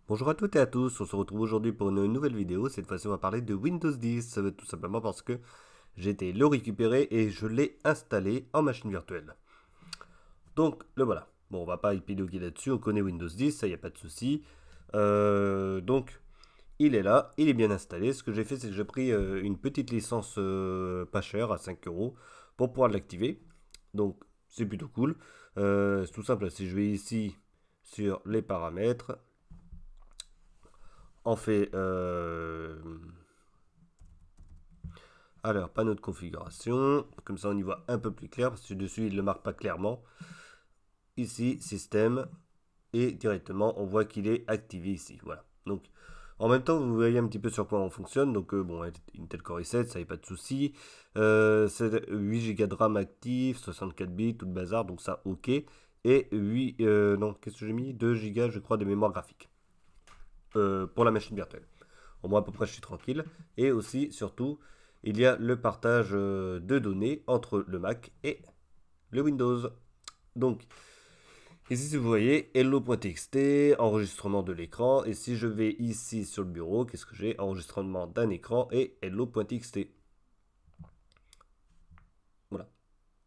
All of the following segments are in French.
Bonjour à toutes et à tous, on se retrouve aujourd'hui pour une nouvelle vidéo. Cette fois-ci on va parler de Windows 10, tout simplement parce que j'ai été le récupérer et je l'ai installé en machine virtuelle. Donc le voilà. Bon, on va pas épiloguer là-dessus, on connaît Windows 10, ça y a pas de souci. Donc il est là, il est bien installé. Ce que j'ai fait, c'est que j'ai pris une petite licence pas chère à 5 euros pour pouvoir l'activer. Donc c'est plutôt cool. C'est tout simple, si je vais ici sur les paramètres, on fait alors panneau de configuration, comme ça on y voit un peu plus clair parce que dessus il ne le marque pas clairement. Ici système et directement on voit qu'il est activé ici. Voilà. Donc en même temps vous voyez un petit peu sur quoi on fonctionne. Donc bon, Intel Core i7, ça y a pas de souci. C'est 8 Go de RAM actif, 64 bits, tout le bazar, donc ça ok. Et 8 non, qu'est-ce que j'ai mis, 2 Go je crois de mémoire graphique pour la machine virtuelle. Au moins à peu près je suis tranquille. Et aussi, surtout, il y a le partage de données entre le Mac et le Windows. Donc, ici, si vous voyez, hello.txt, enregistrement de l'écran. Et si je vais ici sur le bureau, qu'est-ce que j'ai? Enregistrement d'un écran et hello.txt. Voilà.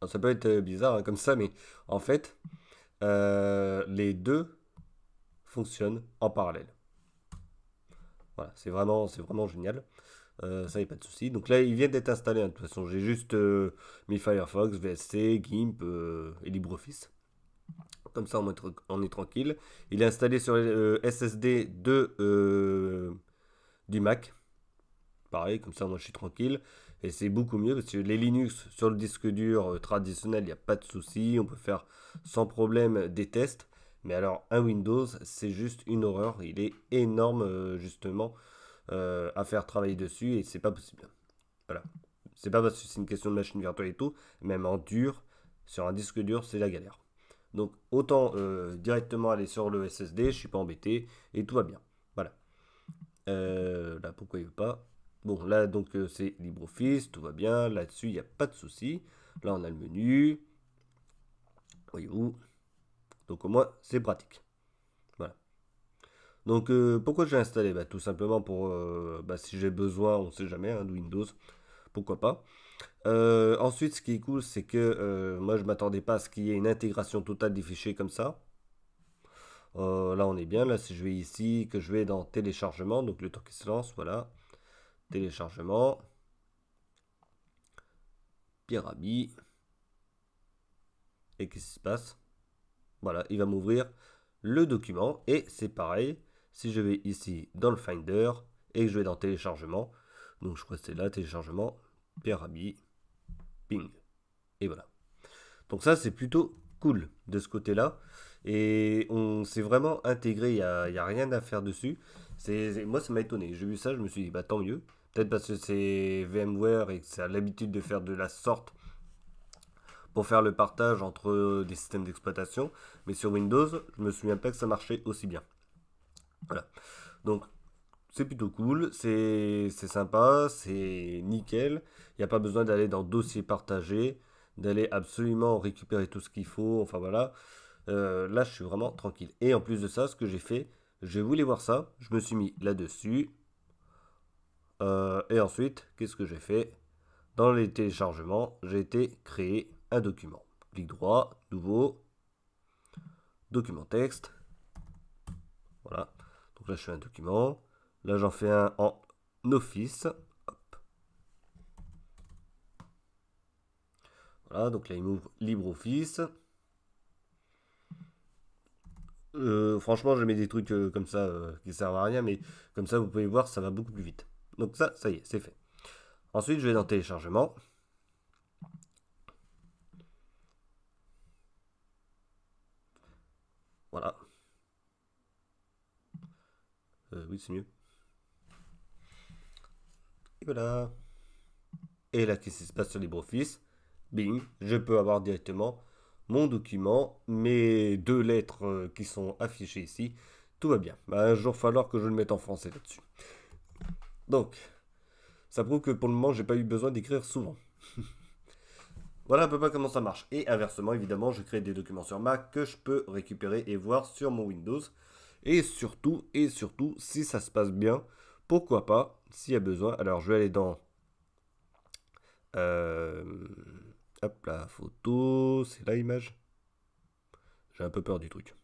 Alors, ça peut être bizarre hein, comme ça, mais en fait, les deux fonctionnent en parallèle. Voilà, c'est vraiment génial. Ça y a pas de souci. Donc là, il vient d'être installé. Hein. De toute façon, j'ai juste mis Firefox, VSC, GIMP et LibreOffice. Comme ça, on est tranquille. Il est installé sur SSD du Mac. Pareil, comme ça, moi, je suis tranquille. Et c'est beaucoup mieux parce que les Linux sur le disque dur traditionnel, il n'y a pas de souci. On peut faire sans problème des tests. Mais alors, un Windows, c'est juste une horreur. Il est énorme, justement, à faire travailler dessus et c'est pas possible. Voilà. C'est pas parce que c'est une question de machine virtuelle et tout, même en dur, sur un disque dur, c'est la galère. Donc autant directement aller sur le SSD, je suis pas embêté et tout va bien. Voilà. Là, pourquoi il veut pas? Bon, là donc c'est LibreOffice, tout va bien. Là-dessus, il n'y a pas de souci. Là, on a le menu. Voyez-vous. Donc au moins, c'est pratique. Voilà. Donc pourquoi j'ai installé? Bah, tout simplement pour si j'ai besoin, on sait jamais, hein, de Windows, pourquoi pas. Ensuite, ce qui est cool, c'est que moi, je m'attendais pas à ce qu'il y ait une intégration totale des fichiers comme ça. Là, on est bien. Là, si je vais ici, que je vais dans téléchargement, donc le temps qui se lance, voilà. Téléchargement. Pyramide. Et qu'est-ce qui se passe? Voilà, il va m'ouvrir le document. Et c'est pareil. Si je vais ici dans le Finder et que je vais dans téléchargement, donc je crois que c'est là, téléchargement, Pyramide, ping. Et voilà. Donc ça, c'est plutôt cool de ce côté-là. Et on s'est vraiment intégré, il y a rien à faire dessus. Moi, ça m'a étonné. J'ai vu ça, je me suis dit, bah tant mieux. Peut-être parce que c'est VMware et que ça a l'habitude de faire de la sorte pour faire le partage entre des systèmes d'exploitation. Mais sur Windows, je me souviens pas que ça marchait aussi bien. Voilà. Donc, c'est plutôt cool, c'est sympa, c'est nickel. Il n'y a pas besoin d'aller dans dossier partagé, d'aller absolument récupérer tout ce qu'il faut. Enfin voilà. Là, je suis vraiment tranquille. Et en plus de ça, ce que j'ai fait, je voulais voir ça. Je me suis mis là-dessus. Et ensuite, qu'est-ce que j'ai fait? Dans les téléchargements, j'ai été créer un document. Clic droit, nouveau, document texte. Voilà. Donc là, je fais un document. Là, j'en fais un en Office. Hop. Voilà, donc là, il m'ouvre LibreOffice. Franchement, je mets des trucs comme ça qui servent à rien, mais comme ça, vous pouvez voir, ça va beaucoup plus vite. Donc ça y est, c'est fait. Ensuite, je vais dans téléchargement. Voilà. Oui, c'est mieux. Et voilà. Et là, qu'est-ce qui se passe sur LibreOffice? Bing, je peux avoir directement mon document, mes deux lettres qui sont affichées ici. Tout va bien. Bah, un jour, il va falloir que je le mette en français là-dessus. Donc, ça prouve que pour le moment, j'ai pas eu besoin d'écrire souvent. Voilà à peu près comment ça marche. Et inversement, évidemment, je crée des documents sur Mac que je peux récupérer et voir sur mon Windows. Et surtout, si ça se passe bien, pourquoi pas, s'il y a besoin. Alors, je vais aller dans... euh, hop, la photo, c'est là l'image. J'ai un peu peur du truc.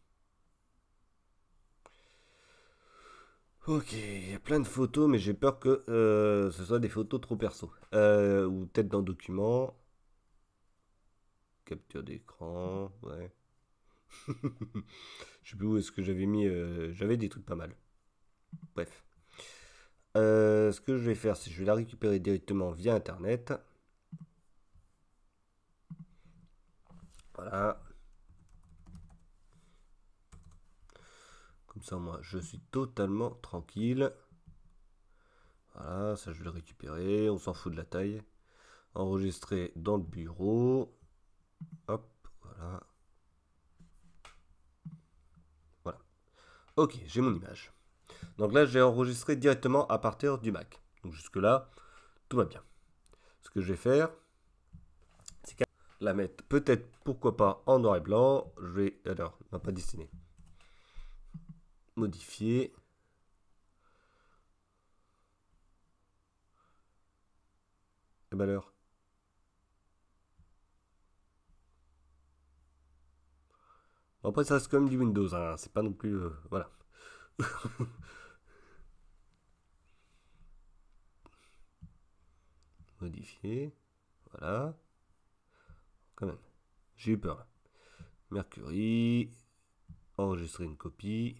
Ok, il y a plein de photos, mais j'ai peur que ce soit des photos trop perso. Ou peut-être dans document. Capture d'écran, ouais. Je sais plus où est-ce que j'avais mis. J'avais des trucs pas mal. Bref. Ce que je vais faire, c'est que je vais la récupérer directement via Internet. Voilà. Comme ça, moi, je suis totalement tranquille. Voilà, ça, je vais le récupérer. On s'en fout de la taille. Enregistrer dans le bureau. Hop, voilà. Voilà. Ok, j'ai mon image. Donc là, j'ai enregistré directement à partir du Mac. Donc jusque-là, tout va bien. Ce que je vais faire, c'est la mettre peut-être, pourquoi pas, en noir et blanc. Je vais, alors, on va pas dessiner. Modifier. Et ben alors. Bon, après, ça reste quand même du Windows. Hein. C'est pas non plus... voilà. Modifier. Voilà. Quand même. J'ai eu peur. Là. Mercury. Enregistrer une copie.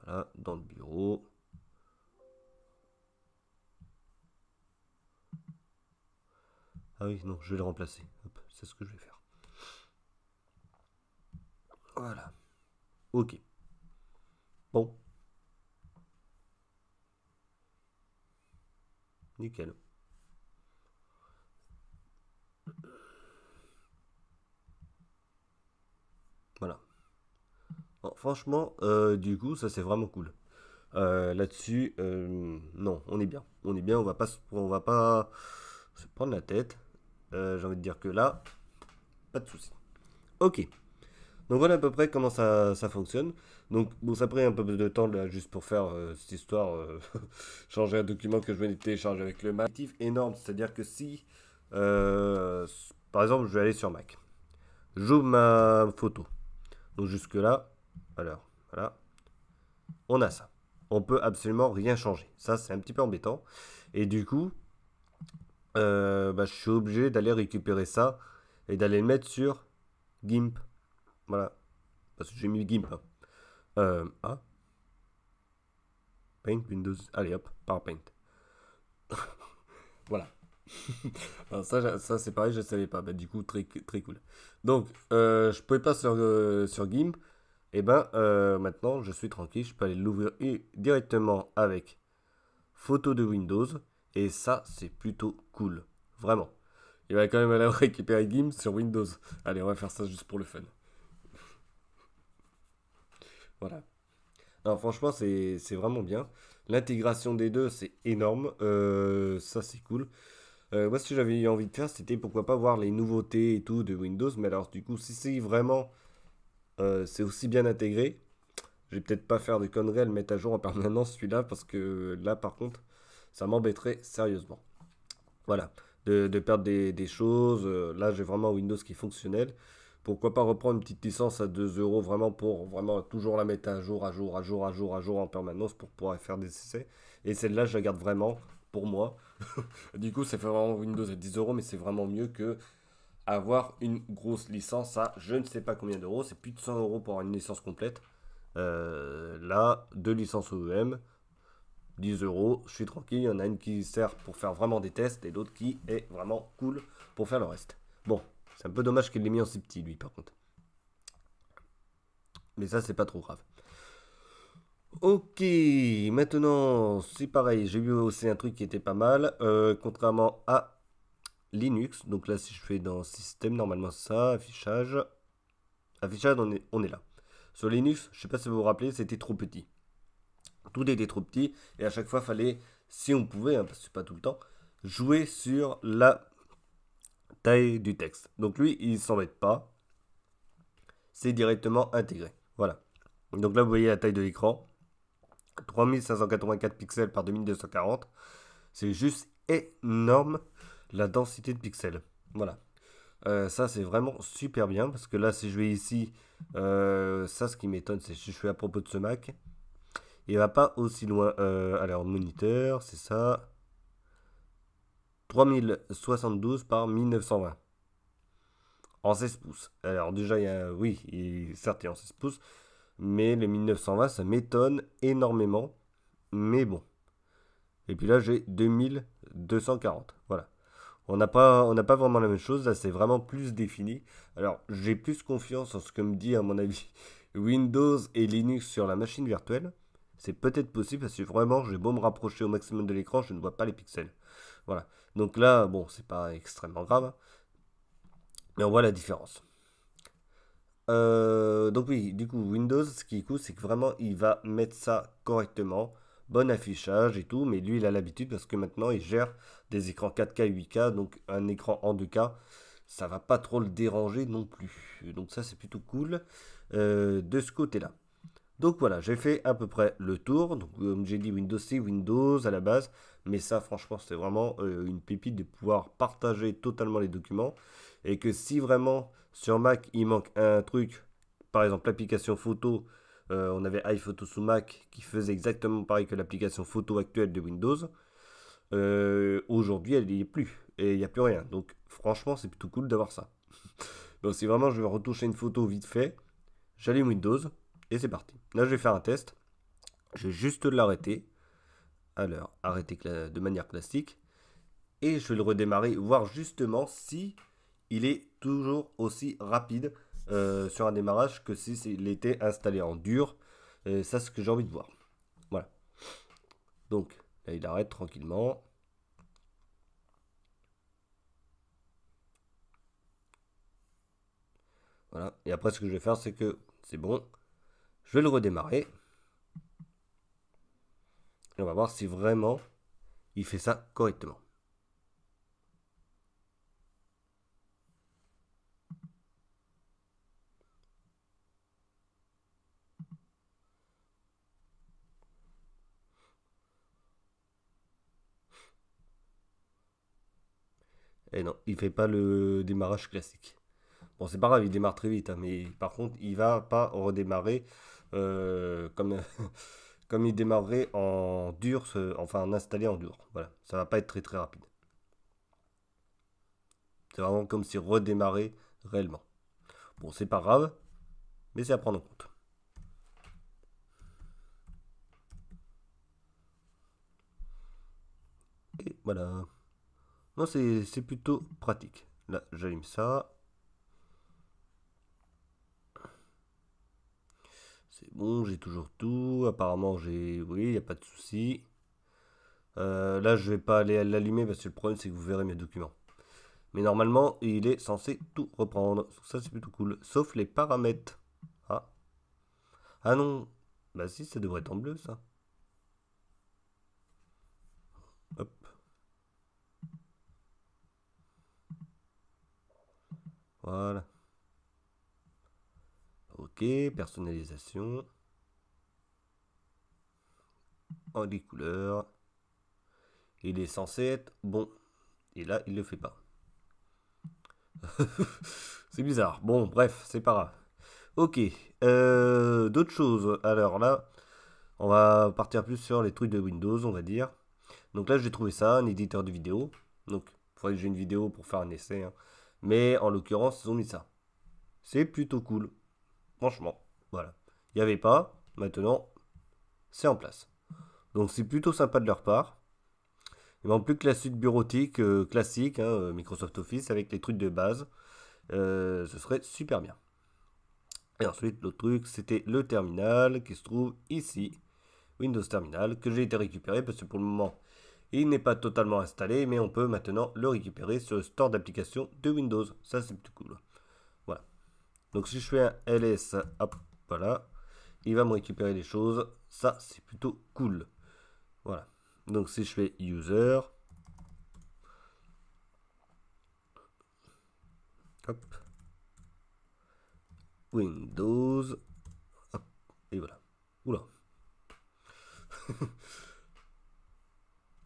Voilà. Dans le bureau. Ah oui, non, je vais le remplacer. C'est ce que je vais faire. Voilà. Ok. Bon. Nickel. Voilà. Bon, franchement, du coup, ça c'est vraiment cool. Là-dessus, non, on est bien. On est bien, on va pas se prendre la tête. J'ai envie de dire que là, pas de souci. Ok. Donc voilà à peu près comment ça fonctionne. Donc bon, ça a pris un peu de temps là, juste pour faire cette histoire, changer un document que je venais de télécharger avec le Mac. Objectif énorme, c'est-à-dire que si, par exemple, je vais aller sur Mac, j'ouvre ma photo. Donc jusque là, alors voilà, on a ça. On peut absolument rien changer. Ça, c'est un petit peu embêtant. Et du coup, je suis obligé d'aller récupérer ça et d'aller le mettre sur GIMP. Voilà. Parce que j'ai mis GIMP. Hein. Ah, Paint, Windows. Allez hop, PowerPaint. Voilà. Alors ça c'est pareil, je ne savais pas. Bah, du coup, très, très cool. Donc, je ne pouvais pas sur GIMP. Et ben, maintenant, je suis tranquille. Je peux aller l'ouvrir directement avec photo de Windows. Et ça, c'est plutôt cool. Vraiment. Il va quand même aller récupérer GIMP sur Windows. Allez, on va faire ça juste pour le fun. Voilà. Non, franchement, c'est vraiment bien. L'intégration des deux, c'est énorme. Ça, c'est cool. Moi, ce que j'avais envie de faire, c'était pourquoi pas voir les nouveautés et tout de Windows. Mais alors, du coup, si c'est vraiment c'est aussi bien intégré, je vais peut-être pas faire de conneries à le mettre à jour en permanence celui-là. Parce que là, par contre, ça m'embêterait sérieusement. Voilà, de perdre des choses. Là, j'ai vraiment Windows qui est fonctionnel. Pourquoi pas reprendre une petite licence à 2 euros vraiment pour vraiment toujours la mettre à jour en permanence pour pouvoir faire des essais. Et celle-là, je la garde vraiment pour moi. Du coup, ça fait vraiment Windows à 10 euros, mais c'est vraiment mieux que avoir une grosse licence à je ne sais pas combien d'euros. C'est plus de 100 euros pour avoir une licence complète. Là, deux licences OEM, 10 euros, je suis tranquille. Il y en a une qui sert pour faire vraiment des tests et l'autre qui est vraiment cool pour faire le reste. Bon, c'est un peu dommage qu'il l'ait mis en si petit, lui, par contre. Mais ça, c'est pas trop grave. Ok, maintenant, c'est pareil. J'ai vu aussi un truc qui était pas mal. Contrairement à Linux. Donc là, si je fais dans système, normalement, ça, affichage. Affichage, on est là. Sur Linux, je sais pas si vous vous rappelez, c'était trop petit. Tout était trop petit et à chaque fois, fallait, si on pouvait, hein, parce que c'est pas tout le temps, jouer sur la taille du texte. Donc lui, il s'embête pas. C'est directement intégré. Voilà. Donc là, vous voyez la taille de l'écran. 3584 pixels par 2240. C'est juste énorme la densité de pixels. Voilà. Ça, c'est vraiment super bien parce que là, si je vais ici, ça, ce qui m'étonne, c'est si je fais à propos de ce Mac, il va pas aussi loin. Alors, moniteur, c'est ça. 3072 par 1920 en 16 pouces. Alors, déjà, oui, certes, il est en 16 pouces, mais le 1920, ça m'étonne énormément. Mais bon. Et puis là, j'ai 2240. Voilà. On n'a pas vraiment la même chose. Là, c'est vraiment plus défini. Alors, j'ai plus confiance en ce que me dit, à mon avis, Windows et Linux sur la machine virtuelle. C'est peut-être possible parce que vraiment, j'ai beau me rapprocher au maximum de l'écran, je ne vois pas les pixels. Voilà. Donc là, bon, c'est pas extrêmement grave, mais on voit la différence. Donc oui, du coup, Windows, ce qui est cool, c'est que vraiment, il va mettre ça correctement. Bon affichage et tout, mais lui, il a l'habitude parce que maintenant, il gère des écrans 4K, 8K, donc un écran en 2K, ça va pas trop le déranger non plus. Donc ça, c'est plutôt cool de ce côté-là. Donc voilà, j'ai fait à peu près le tour. Donc comme j'ai dit, Windows, c'est Windows à la base, mais ça, franchement, c'est vraiment une pépite de pouvoir partager totalement les documents. Et que si vraiment sur Mac, il manque un truc, par exemple l'application photo, on avait iPhoto sous Mac qui faisait exactement pareil que l'application photo actuelle de Windows. Aujourd'hui, elle n'y est plus et il n'y a plus rien. Donc franchement, c'est plutôt cool d'avoir ça. Donc si vraiment je veux retoucher une photo vite fait, j'allume Windows et c'est parti. Là, je vais faire un test. Je vais juste l'arrêter. Alors, arrêter de manière classique. Et je vais le redémarrer, voir justement si il est toujours aussi rapide sur un démarrage que si il était installé en dur. Ça, c'est ce que j'ai envie de voir. Voilà. Donc, là, il arrête tranquillement. Voilà. Et après, ce que je vais faire, c'est que c'est bon. Je vais le redémarrer. Et on va voir si vraiment il fait ça correctement. Et non, il fait pas le démarrage classique. Bon, c'est pas grave, il démarre très vite, hein, mais par contre, il va pas redémarrer comme, comme il démarrerait en dur, enfin en installé en dur. Voilà, ça va pas être très très rapide. C'est vraiment comme s'il redémarrait réellement. Bon, c'est pas grave, mais c'est à prendre en compte. Et voilà. Non, c'est plutôt pratique. Là, j'allume ça. C'est bon, j'ai toujours tout. Apparemment, oui, il n'y a pas de souci. Là, je vais pas aller l'allumer parce que le problème, c'est que vous verrez mes documents. Mais normalement, il est censé tout reprendre. Ça, c'est plutôt cool. Sauf les paramètres. Ah. Ah non. Bah si, ça devrait être en bleu, ça. Hop. Voilà. Ok, personnalisation. En les couleurs. Il est censé être bon. Et là, il le fait pas. C'est bizarre. Bon, bref, c'est pas grave. Ok. D'autres choses. Alors là, on va partir plus sur les trucs de Windows, on va dire. Donc là, j'ai trouvé ça, un éditeur de vidéo. Donc, il faudrait que j'ai une vidéo pour faire un essai, hein. Mais en l'occurrence, ils ont mis ça. C'est plutôt cool. Franchement. Voilà. Il n'y avait pas. Maintenant, c'est en place. Donc, c'est plutôt sympa de leur part. Il manque plus que la suite bureautique classique, hein, Microsoft Office, avec les trucs de base. Ce serait super bien. Et ensuite, l'autre truc, c'était le terminal qui se trouve ici. Windows Terminal, que j'ai été récupéré parce que pour le moment, il n'est pas totalement installé, mais on peut maintenant le récupérer sur le store d'applications de Windows. Ça, c'est plutôt cool. Voilà. Donc, si je fais un ls, hop, voilà, il va me récupérer les choses. Ça, c'est plutôt cool. Voilà. Donc, si je fais user, Hop. Windows. Hop. Et voilà. Oula.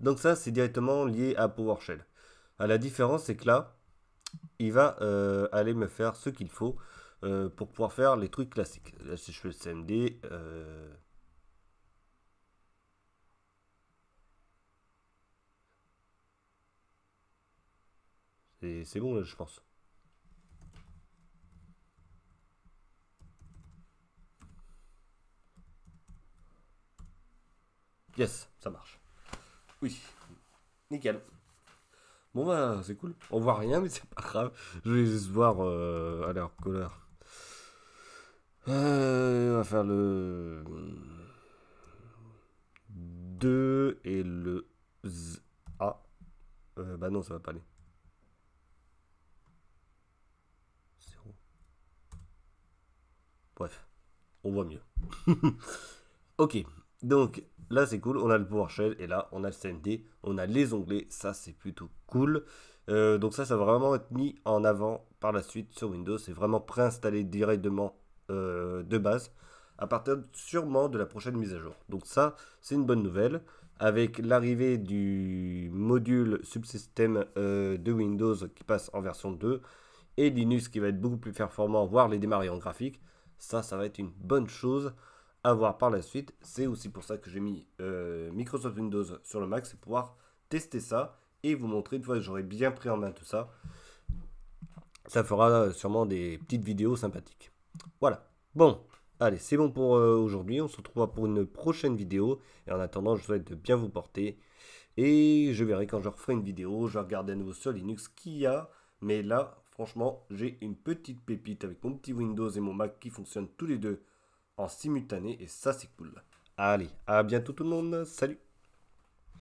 Donc ça, c'est directement lié à PowerShell. La différence, c'est que là, il va aller me faire ce qu'il faut pour pouvoir faire les trucs classiques. Là, si je fais le CMD, c'est bon, là, je pense. Yes, ça marche. Oui, nickel. Bon bah c'est cool. On voit rien mais c'est pas grave. Je vais juste voir alors couleur. On va faire le 2 et le Z. Ah. Bah non ça va pas aller. 0. Bref, on voit mieux. Ok, donc là c'est cool, on a le PowerShell et là on a le CMD, on a les onglets, ça c'est plutôt cool. Donc ça va vraiment être mis en avant par la suite sur Windows, c'est vraiment préinstallé directement de base à partir sûrement de la prochaine mise à jour. Donc ça c'est une bonne nouvelle. Avec l'arrivée du module subsystem de Windows qui passe en version 2 et Linux qui va être beaucoup plus performant, voire les démarrer en graphique, ça va être une bonne chose à voir par la suite. C'est aussi pour ça que j'ai mis Microsoft Windows sur le Mac, c'est pouvoir tester ça et vous montrer une fois que j'aurai bien pris en main tout ça. Ça fera sûrement des petites vidéos sympathiques. Voilà. Bon, allez, c'est bon pour aujourd'hui. On se retrouvera pour une prochaine vidéo. Et en attendant, je vous souhaite de bien vous porter. Et je verrai quand je referai une vidéo. Je vais regarder à nouveau sur Linux qui y a. Mais là, franchement, j'ai une petite pépite avec mon petit Windows et mon Mac qui fonctionnent tous les deux en simultané. Et ça, c'est cool. Allez, à bientôt tout le monde. Salut!